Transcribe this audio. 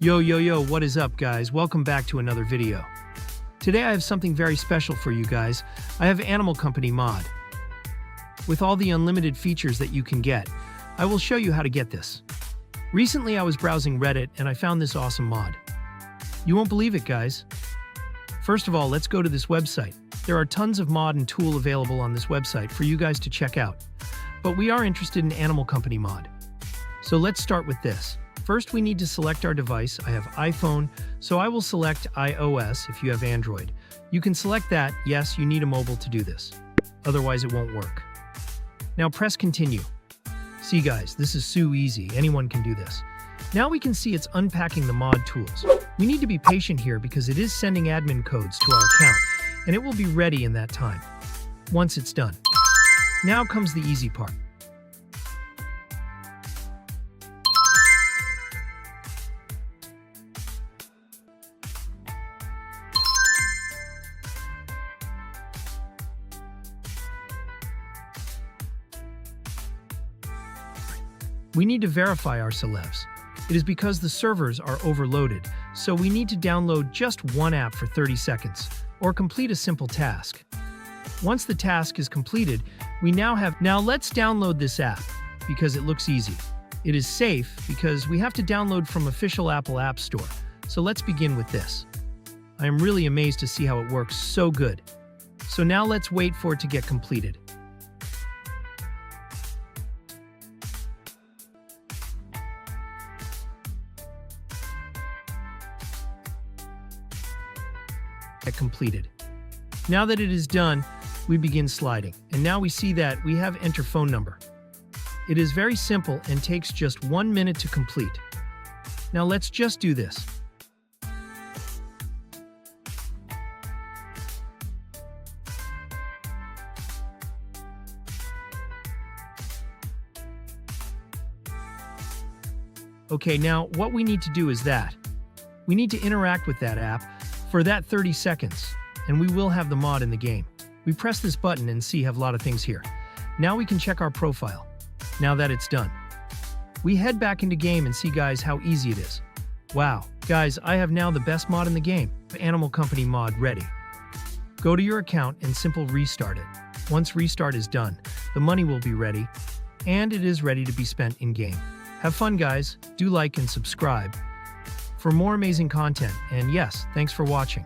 Yo, what is up, guys? Welcome back to another video. Today I have something very special for you guys. I have Animal Company mod. With all the unlimited features that you can get, I will show you how to get this. Recently I was browsing Reddit and I found this awesome mod. You won't believe it, guys. First of all, let's go to this website. There are tons of mod and tool available on this website for you guys to check out. But we are interested in Animal Company mod. So let's start with this. First, we need to select our device. I have iPhone, so I will select iOS if you have Android. You can select that. Yes, you need a mobile to do this. Otherwise, it won't work. Now press continue. See guys, this is so easy. Anyone can do this. Now we can see it's unpacking the mod tools. We need to be patient here because it is sending admin codes to our account, and it will be ready in that time. Once it's done. Now comes the easy part. We need to verify our celebs. It is because the servers are overloaded, so we need to download just one app for 30 seconds, or complete a simple task. Once the task is completed, Now let's download this app, because it looks easy. It is safe, because we have to download from official Apple App Store, so let's begin with this. I am really amazed to see how it works so good. So now let's wait for it to get completed. Completed. Now that it is done, we begin sliding, and now we see that we have enter phone number. It is very simple and takes just 1 minute to complete. Now let's just do this. Okay, now what we need to do is that we need to interact with that app for that 30 seconds, and we will have the mod in the game. We press this button and see have a lot of things here. Now we can check our profile. Now that it's done, we head back into game and see guys how easy it is. Wow, guys, I have now the best mod in the game, Animal Company mod ready. Go to your account and simple restart it. Once restart is done, the money will be ready, and it is ready to be spent in game. Have fun, guys. Do like and subscribe for more amazing content, and yes, thanks for watching.